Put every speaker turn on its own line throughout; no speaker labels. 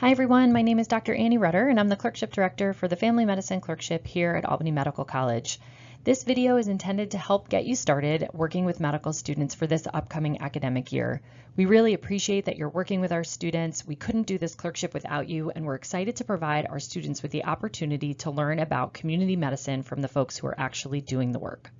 Hi everyone, my name is Dr. Annie Rutter and I'm the Clerkship Director for the Family Medicine Clerkship here at Albany Medical College. This video is intended to help get you started working with medical students for this upcoming academic year. We really appreciate that you're working with our students. We couldn't do this clerkship without you, and we're excited to provide our students with the opportunity to learn about community medicine from the folks who are actually doing the work.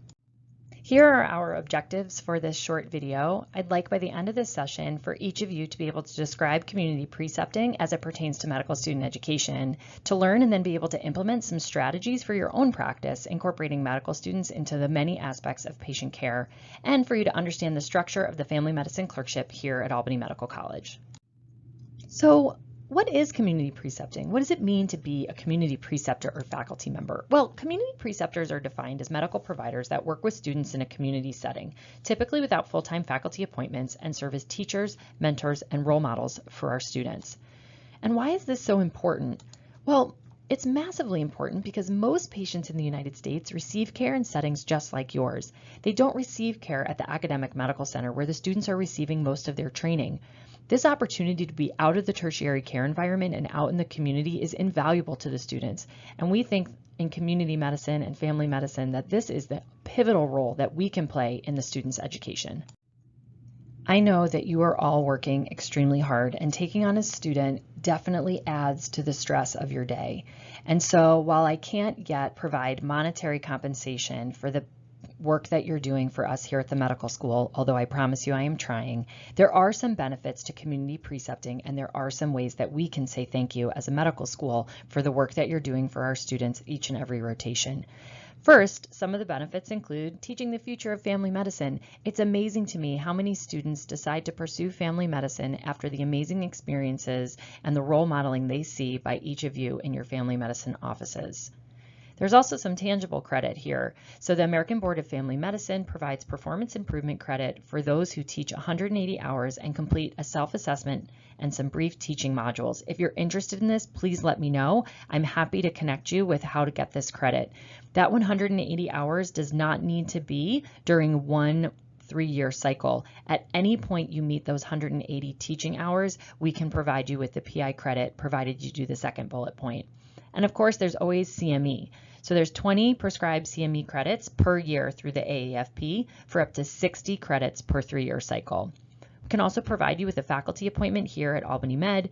Here are our objectives for this short video. I'd like by the end of this session for each of you to be able to describe community precepting as it pertains to medical student education, to learn and then be able to implement some strategies for your own practice, incorporating medical students into the many aspects of patient care, and for you to understand the structure of the family medicine clerkship here at Albany Medical College. So, what is community precepting? What does it mean to be a community preceptor or faculty member? Well, community preceptors are defined as medical providers that work with students in a community setting, typically without full-time faculty appointments, and serve as teachers, mentors, and role models for our students. And why is this so important? Well, it's massively important because most patients in the United States receive care in settings just like yours. They don't receive care at the academic medical center where the students are receiving most of their training. This opportunity to be out of the tertiary care environment and out in the community is invaluable to the students, and we think in community medicine and family medicine that this is the pivotal role that we can play in the student's education. I know that you are all working extremely hard, and taking on a student definitely adds to the stress of your day. And so while I can't yet provide monetary compensation for the work that you're doing for us here at the medical school, although I promise you I am trying, there are some benefits to community precepting, and there are some ways that we can say thank you as a medical school for the work that you're doing for our students each and every rotation. First, some of the benefits include teaching the future of family medicine. It's amazing to me how many students decide to pursue family medicine after the amazing experiences and the role modeling they see by each of you in your family medicine offices. There's also some tangible credit here. So the American Board of Family Medicine provides performance improvement credit for those who teach 180 hours and complete a self-assessment and some brief teaching modules. If you're interested in this, please let me know. I'm happy to connect you with how to get this credit. That 180 hours does not need to be during one 3-year cycle. At any point you meet those 180 teaching hours, we can provide you with the PI credit, provided you do the second bullet point. And of course, there's always CME. So there's 20 prescribed CME credits per year through the AAFP for up to 60 credits per 3-year cycle. We can also provide you with a faculty appointment here at Albany Med.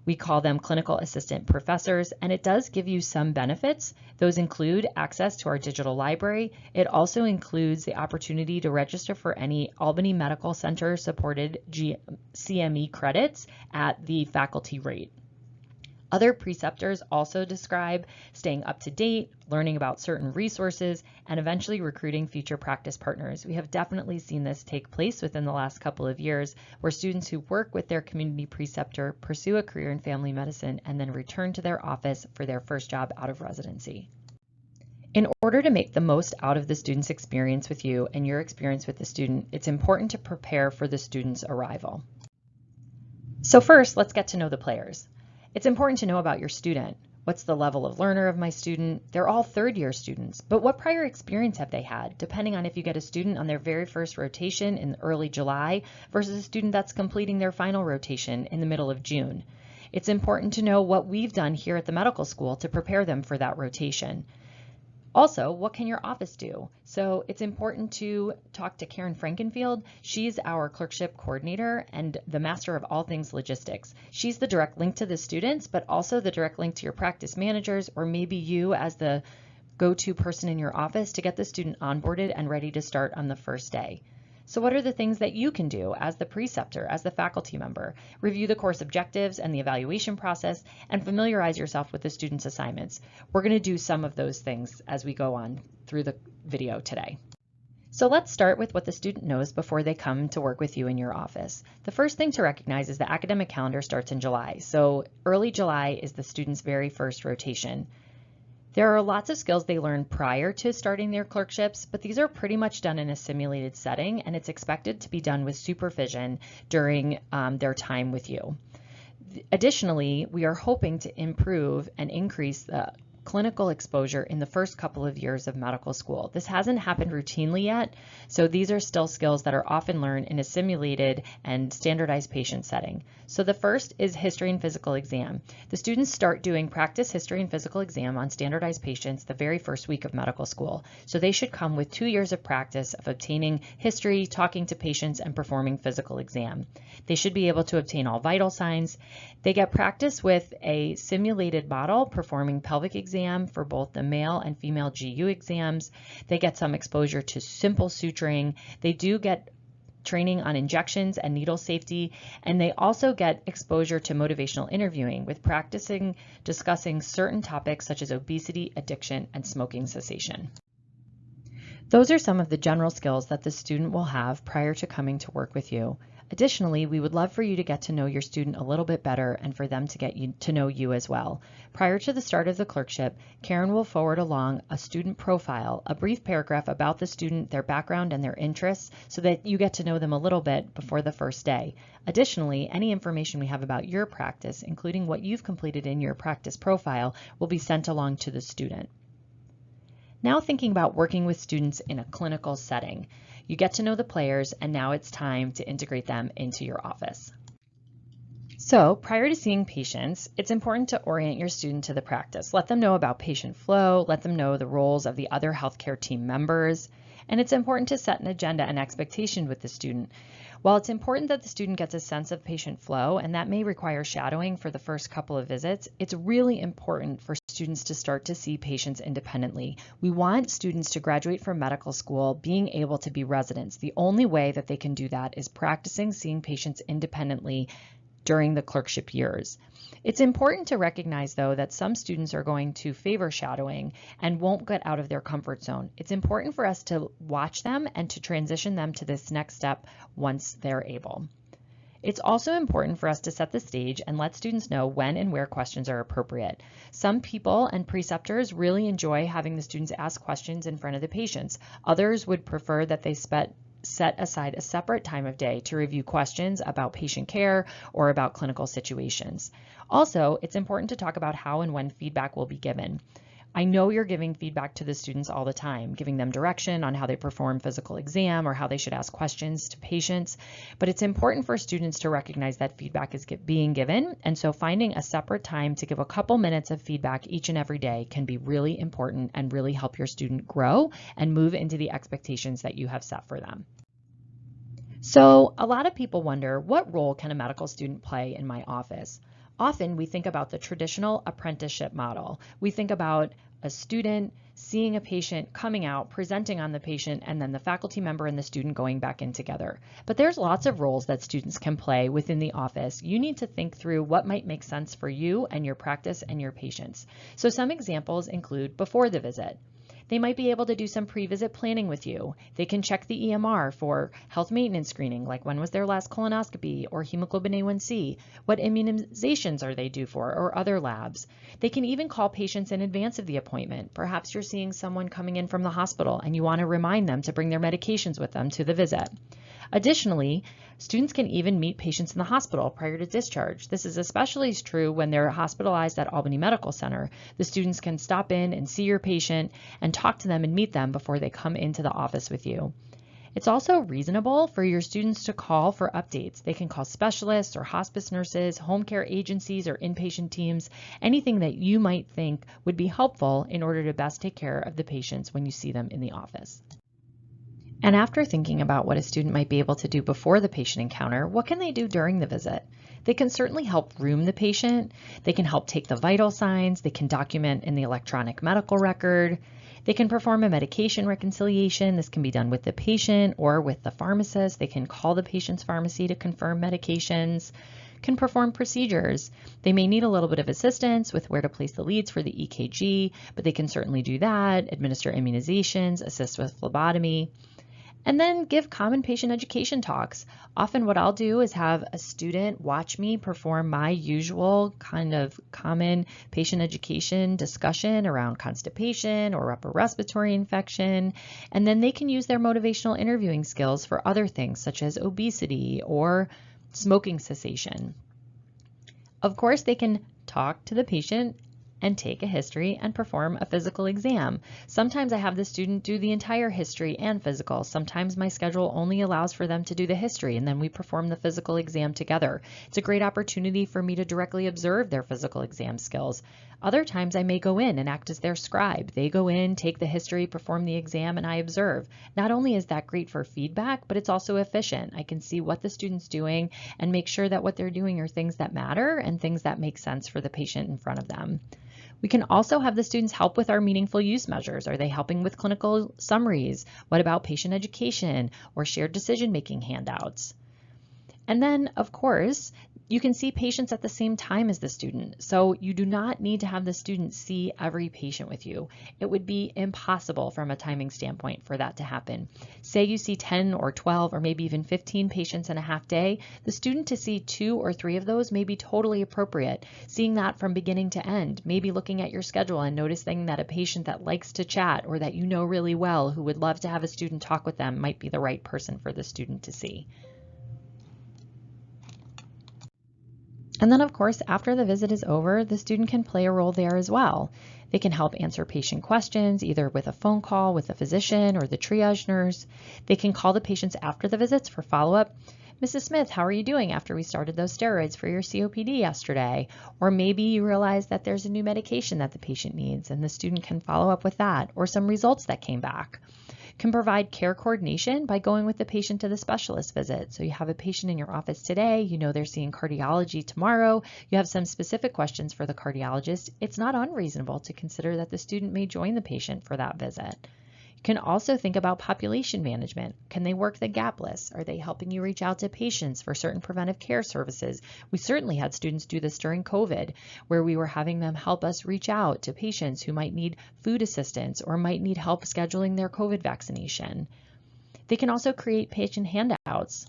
We call them clinical assistant professors, and it does give you some benefits. Those include access to our digital library. It also includes the opportunity to register for any Albany Medical Center supported CME credits at the faculty rate. Other preceptors also describe staying up to date, learning about certain resources, and eventually recruiting future practice partners. We have definitely seen this take place within the last couple of years, where students who work with their community preceptor pursue a career in family medicine and then return to their office for their first job out of residency. In order to make the most out of the student's experience with you and your experience with the student, it's important to prepare for the student's arrival. So first, let's get to know the players. It's important to know about your student. What's the level of learner of my student? They're all third-year students, but what prior experience have they had? Depending on if you get a student on their very first rotation in early July versus a student that's completing their final rotation in the middle of June. It's important to know what we've done here at the medical school to prepare them for that rotation. Also, what can your office do? So it's important to talk to Karen Frankenfield. She's our clerkship coordinator and the master of all things logistics. She's the direct link to the students, but also the direct link to your practice managers, or maybe you as the go-to person in your office to get the student onboarded and ready to start on the first day. So what are the things that you can do as the preceptor, as the faculty member? Review the course objectives and the evaluation process, and familiarize yourself with the student's assignments. We're going to do some of those things as we go on through the video today. So let's start with what the student knows before they come to work with you in your office. The first thing to recognize is the academic calendar starts in July. So early July is the student's very first rotation. There are lots of skills they learn prior to starting their clerkships, but these are pretty much done in a simulated setting, and it's expected to be done with supervision during their time with you. Additionally, we are hoping to improve and increase the clinical exposure in the first couple of years of medical school. This hasn't happened routinely yet, so these are still skills that are often learned in a simulated and standardized patient setting. So the first is history and physical exam. The students start doing practice history and physical exam on standardized patients the very first week of medical school. So they should come with 2 years of practice of obtaining history, talking to patients, and performing physical exam. They should be able to obtain all vital signs. They get practice with a simulated model performing pelvic exam for both the male and female GU exams. They get some exposure to simple suturing. They do get training on injections and needle safety, and they also get exposure to motivational interviewing with practicing discussing certain topics such as obesity, addiction, and smoking cessation. Those are some of the general skills that the student will have prior to coming to work with you. Additionally, we would love for you to get to know your student a little bit better and for them to get to know you as well. Prior to the start of the clerkship, Karen will forward along a student profile, a brief paragraph about the student, their background, and their interests, so that you get to know them a little bit before the first day. Additionally, any information we have about your practice, including what you've completed in your practice profile, will be sent along to the student. Now thinking about working with students in a clinical setting. You get to know the players, and now it's time to integrate them into your office. So prior to seeing patients, it's important to orient your student to the practice. Let them know about patient flow, let them know the roles of the other healthcare team members, and it's important to set an agenda and expectation with the student. While it's important that the student gets a sense of patient flow, and that may require shadowing for the first couple of visits, it's really important for students to start to see patients independently. We want students to graduate from medical school being able to be residents. The only way that they can do that is practicing seeing patients independently during the clerkship years. It's important to recognize, though, that some students are going to favor shadowing and won't get out of their comfort zone. It's important for us to watch them and to transition them to this next step once they're able. It's also important for us to set the stage and let students know when and where questions are appropriate. Some people and preceptors really enjoy having the students ask questions in front of the patients. Others would prefer that they set aside a separate time of day to review questions about patient care or about clinical situations. Also, it's important to talk about how and when feedback will be given. I know you're giving feedback to the students all the time, giving them direction on how they perform physical exam or how they should ask questions to patients, but it's important for students to recognize that feedback is being given, and so finding a separate time to give a couple minutes of feedback each and every day can be really important and really help your student grow and move into the expectations that you have set for them. So a lot of people wonder, what role can a medical student play in my office? Often we think about the traditional apprenticeship model. We think about a student seeing a patient, coming out, presenting on the patient, and then the faculty member and the student going back in together. But there's lots of roles that students can play within the office. You need to think through what might make sense for you and your practice and your patients. So some examples include before the visit. They might be able to do some pre-visit planning with you. They can check the EMR for health maintenance screening, like when was their last colonoscopy or hemoglobin A1C, what immunizations are they due for, or other labs. They can even call patients in advance of the appointment. Perhaps you're seeing someone coming in from the hospital and you want to remind them to bring their medications with them to the visit. Additionally, students can even meet patients in the hospital prior to discharge. This is especially true when they're hospitalized at Albany Medical Center. The students can stop in and see your patient and talk to them and meet them before they come into the office with you. It's also reasonable for your students to call for updates. They can call specialists or hospice nurses, home care agencies, or inpatient teams, anything that you might think would be helpful in order to best take care of the patients when you see them in the office. And after thinking about what a student might be able to do before the patient encounter, what can they do during the visit? They can certainly help room the patient. They can help take the vital signs. They can document in the electronic medical record. They can perform a medication reconciliation. This can be done with the patient or with the pharmacist. They can call the patient's pharmacy to confirm medications. Can perform procedures. They may need a little bit of assistance with where to place the leads for the EKG, but they can certainly do that, administer immunizations, assist with phlebotomy. And then give common patient education talks. Often what I'll do is have a student watch me perform my usual kind of common patient education discussion around constipation or upper respiratory infection, and then they can use their motivational interviewing skills for other things such as obesity or smoking cessation. Of course, they can talk to the patient and take a history and perform a physical exam. Sometimes I have the student do the entire history and physical. Sometimes my schedule only allows for them to do the history and then we perform the physical exam together. It's a great opportunity for me to directly observe their physical exam skills. Other times I may go in and act as their scribe. They go in, take the history, perform the exam, and I observe. Not only is that great for feedback, but it's also efficient. I can see what the student's doing and make sure that what they're doing are things that matter and things that make sense for the patient in front of them. We can also have the students help with our meaningful use measures. Are they helping with clinical summaries? What about patient education or shared decision-making handouts? And then, of course, you can see patients at the same time as the student. So you do not need to have the student see every patient with you. It would be impossible from a timing standpoint for that to happen. Say you see 10 or 12 or maybe even 15 patients in a half day, the student to see 2 or 3 of those may be totally appropriate. Seeing that from beginning to end, maybe looking at your schedule and noticing that a patient that likes to chat or that you know really well who would love to have a student talk with them might be the right person for the student to see. And then, of course, after the visit is over, the student can play a role there as well. They can help answer patient questions, either with a phone call with a physician or the triage nurse. They can call the patients after the visits for follow-up. Mrs. Smith, how are you doing after we started those steroids for your COPD yesterday? Or maybe you realize that there's a new medication that the patient needs and the student can follow up with that, or some results that came back. Can provide care coordination by going with the patient to the specialist visit. So you have a patient in your office today, you know they're seeing cardiology tomorrow, you have some specific questions for the cardiologist. It's not unreasonable to consider that the student may join the patient for that visit. You can also think about population management. Can they work the gap list? Are they helping you reach out to patients for certain preventive care services? We certainly had students do this during COVID, where we were having them help us reach out to patients who might need food assistance or might need help scheduling their COVID vaccination. They can also create patient handouts.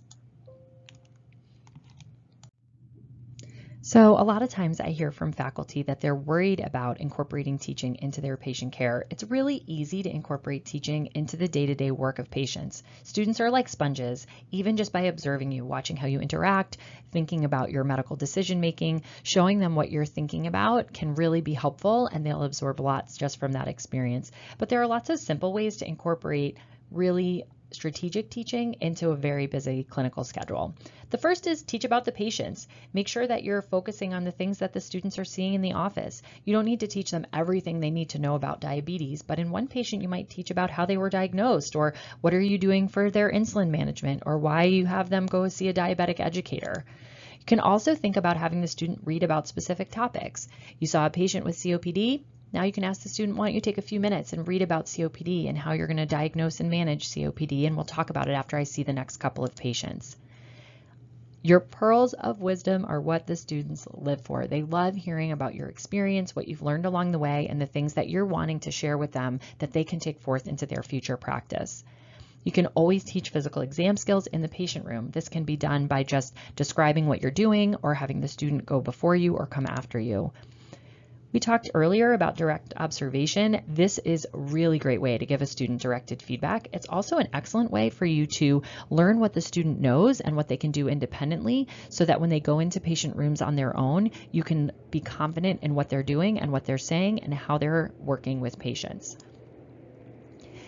So a lot of times I hear from faculty that they're worried about incorporating teaching into their patient care. It's really easy to incorporate teaching into the day-to-day work of patients. Students are like sponges, even just by observing you, watching how you interact, thinking about your medical decision-making, showing them what you're thinking about can really be helpful and they'll absorb lots just from that experience. But there are lots of simple ways to incorporate really strategic teaching into a very busy clinical schedule. The first is teach about the patients. Make sure that you're focusing on the things that the students are seeing in the office. You don't need to teach them everything they need to know about diabetes, but in one patient you might teach about how they were diagnosed, or what are you doing for their insulin management, or why you have them go see a diabetic educator. You can also think about having the student read about specific topics. You saw a patient with COPD. Now you can ask the student, why don't you take a few minutes and read about COPD and how you're going to diagnose and manage COPD, and we'll talk about it after I see the next couple of patients. Your pearls of wisdom are what the students live for. They love hearing about your experience, what you've learned along the way, and the things that you're wanting to share with them that they can take forth into their future practice. You can always teach physical exam skills in the patient room. This can be done by just describing what you're doing or having the student go before you or come after you. We talked earlier about direct observation. This is a really great way to give a student directed feedback. It's also an excellent way for you to learn what the student knows and what they can do independently, so that when they go into patient rooms on their own, you can be confident in what they're doing and what they're saying and how they're working with patients.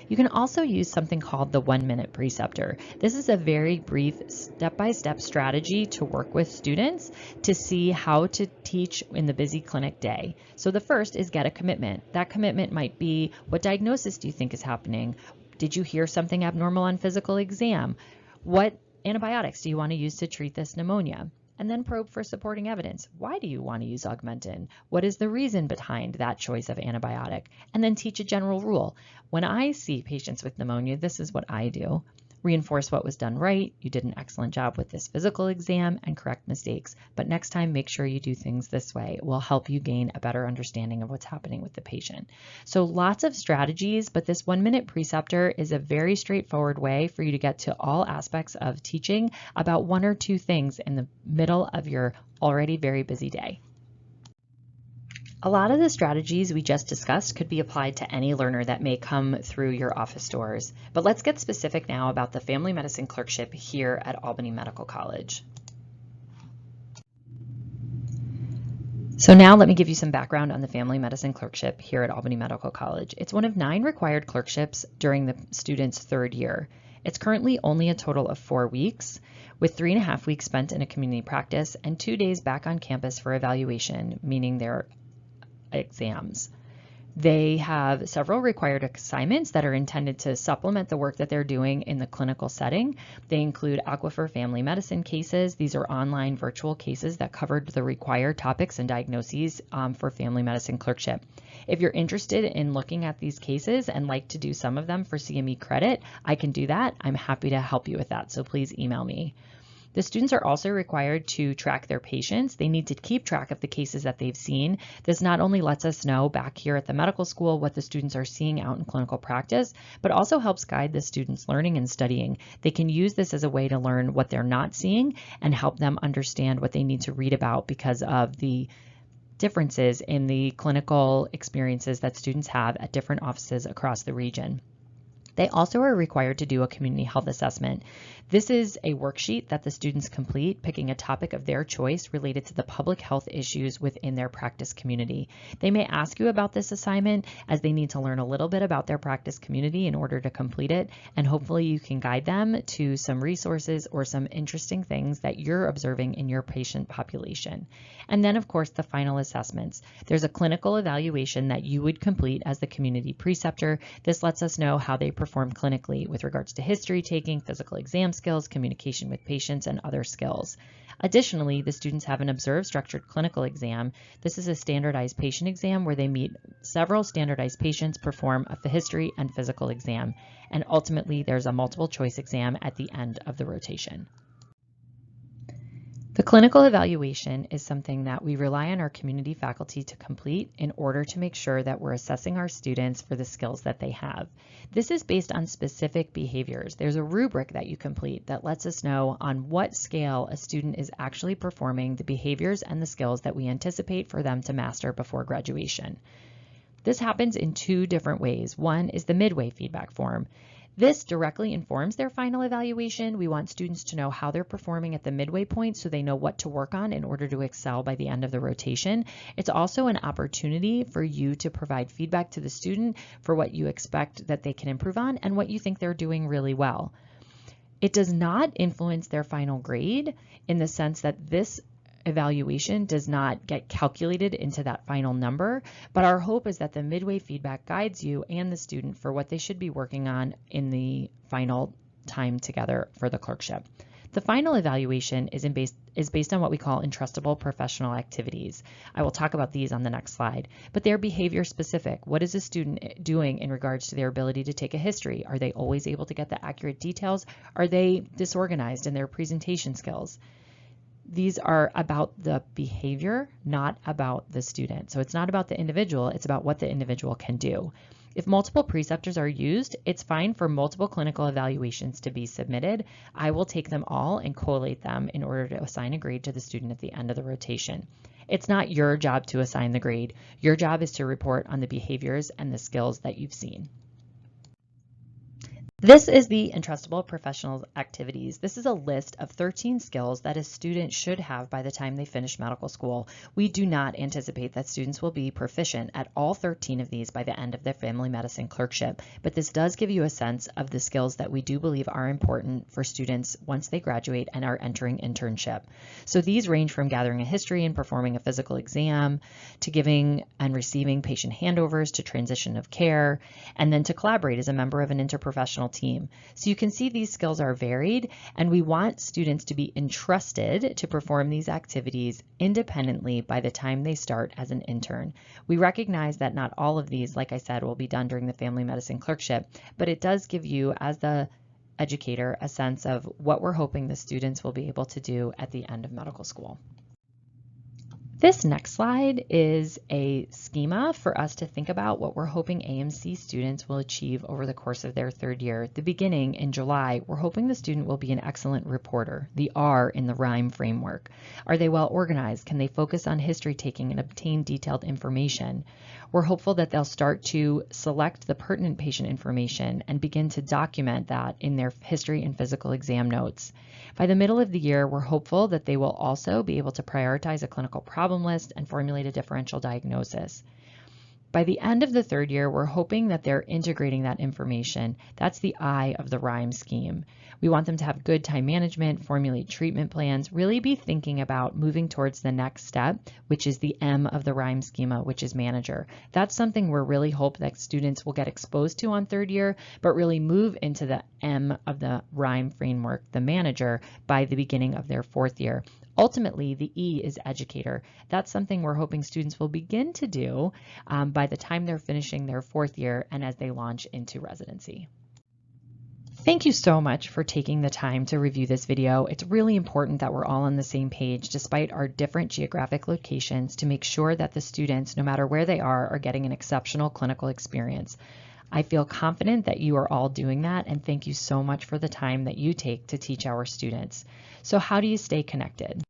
You can also use something called the 1-minute preceptor. This is a very brief step-by-step strategy to work with students to see how to teach in the busy clinic day. So the first is get a commitment. That commitment might be, what diagnosis do you think is happening? Did you hear something abnormal on physical exam? What antibiotics do you want to use to treat this pneumonia? And then probe for supporting evidence. Why do you want to use Augmentin? What is the reason behind that choice of antibiotic? And then teach a general rule. When I see patients with pneumonia, this is what I do. Reinforce what was done right. You did an excellent job with this physical exam, and correct mistakes. But next time, make sure you do things this way. It will help you gain a better understanding of what's happening with the patient. So lots of strategies, but this 1-minute preceptor is a very straightforward way for you to get to all aspects of teaching about 1 or 2 things in the middle of your already very busy day. A lot of the strategies we just discussed could be applied to any learner that may come through your office doors. But let's get specific now about the family medicine clerkship here at Albany Medical College. So now let me give you some background on the Family Medicine Clerkship here at Albany Medical College. It's one of 9 required clerkships during the student's 3rd year. It's currently only a total of 4 weeks, with 3.5 weeks spent in a community practice and 2 days back on campus for evaluation, meaning their exams. They have several required assignments that are intended to supplement the work that they're doing in the clinical setting. They include Aquifer Family Medicine cases. These are online virtual cases that covered the required topics and diagnoses for family medicine clerkship. If you're interested in looking at these cases and like to do some of them for CME credit, I can do that. I'm happy to help you with that, so please email me. The students are also required to track their patients. They need to keep track of the cases that they've seen. This not only lets us know back here at the medical school what the students are seeing out in clinical practice, but also helps guide the students' learning and studying. They can use this as a way to learn what they're not seeing and help them understand what they need to read about because of the differences in the clinical experiences that students have at different offices across the region. They also are required to do a community health assessment. This is a worksheet that the students complete, picking a topic of their choice related to the public health issues within their practice community. They may ask you about this assignment as they need to learn a little bit about their practice community in order to complete it, and hopefully you can guide them to some resources or some interesting things that you're observing in your patient population. And then, of course, the final assessments. There's a clinical evaluation that you would complete as the community preceptor. This lets us know how they perform clinically with regards to history taking, physical exam skills, communication with patients, and other skills. Additionally, the students have an observed structured clinical exam. This is a standardized patient exam where they meet several standardized patients, perform a history and physical exam, and ultimately there's a multiple choice exam at the end of the rotation. The clinical evaluation is something that we rely on our community faculty to complete in order to make sure that we're assessing our students for the skills that they have. This is based on specific behaviors. There's a rubric that you complete that lets us know on what scale a student is actually performing the behaviors and the skills that we anticipate for them to master before graduation. This happens in 2 different ways. One is the midway feedback form. This directly informs their final evaluation. We want students to know how they're performing at the midway point so they know what to work on in order to excel by the end of the rotation. It's also an opportunity for you to provide feedback to the student for what you expect that they can improve on and what you think they're doing really well. It does not influence their final grade in the sense that this evaluation does not get calculated into that final number, but our hope is that the midway feedback guides you and the student for what they should be working on in the final time together for the clerkship. The final evaluation is based on what we call entrustable professional activities. I will talk about these on the next slide, but they're behavior specific. What is a student doing in regards to their ability to take a history? Are they always able to get the accurate details? Are they disorganized in their presentation skills? These are about the behavior, not about the student. So it's not about the individual, it's about what the individual can do. If multiple preceptors are used, it's fine for multiple clinical evaluations to be submitted. I will take them all and collate them in order to assign a grade to the student at the end of the rotation. It's not your job to assign the grade. Your job is to report on the behaviors and the skills that you've seen. This is the entrustable professional activities. This is a list of 13 skills that a student should have by the time they finish medical school. We do not anticipate that students will be proficient at all 13 of these by the end of their family medicine clerkship, but this does give you a sense of the skills that we do believe are important for students once they graduate and are entering internship. So these range from gathering a history and performing a physical exam, to giving and receiving patient handovers, to transition of care, and then to collaborate as a member of an interprofessional team. So you can see these skills are varied, and we want students to be entrusted to perform these activities independently by the time they start as an intern. We recognize that not all of these, like I said, will be done during the family medicine clerkship, but it does give you, as the educator, a sense of what we're hoping the students will be able to do at the end of medical school. This next slide is a schema for us to think about what we're hoping AMC students will achieve over the course of their 3rd year. At the beginning, in July, we're hoping the student will be an excellent reporter, the R in the RHYME framework. Are they well organized? Can they focus on history taking and obtain detailed information? We're hopeful that they'll start to select the pertinent patient information and begin to document that in their history and physical exam notes. By the middle of the year, we're hopeful that they will also be able to prioritize a clinical problem problem list and formulate a differential diagnosis. By the end of the third year, we're hoping that they're integrating that information. That's the I of the RHYME scheme. We want them to have good time management, formulate treatment plans, really be thinking about moving towards the next step, which is the M of the RHYME schema, which is manager. That's something we're really hope that students will get exposed to on third year, but really move into the M of the RHYME framework, the manager, by the beginning of their fourth year. Ultimately, the E is educator. That's something we're hoping students will begin to do by the time they're finishing their fourth year and as they launch into residency. Thank you so much for taking the time to review this video. It's really important that we're all on the same page despite our different geographic locations to make sure that the students, no matter where they are getting an exceptional clinical experience. I feel confident that you are all doing that, and thank you so much for the time that you take to teach our students. So how do you stay connected?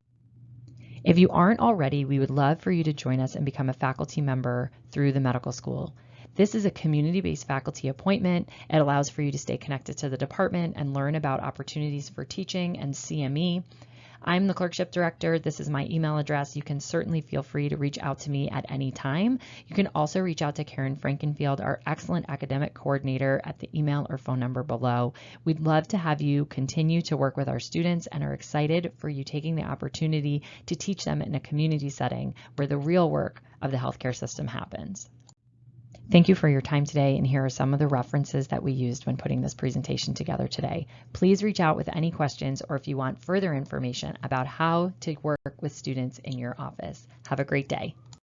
If you aren't already, we would love for you to join us and become a faculty member through the medical school. This is a community-based faculty appointment. It allows for you to stay connected to the department and learn about opportunities for teaching and CME. I'm the clerkship director. This is my email address. You can certainly feel free to reach out to me at any time. You can also reach out to Karen Frankenfield, our excellent academic coordinator, at the email or phone number below. We'd love to have you continue to work with our students and are excited for you taking the opportunity to teach them in a community setting where the real work of the healthcare system happens. Thank you for your time today, and here are some of the references that we used when putting this presentation together today. Please reach out with any questions or if you want further information about how to work with students in your office. Have a great day.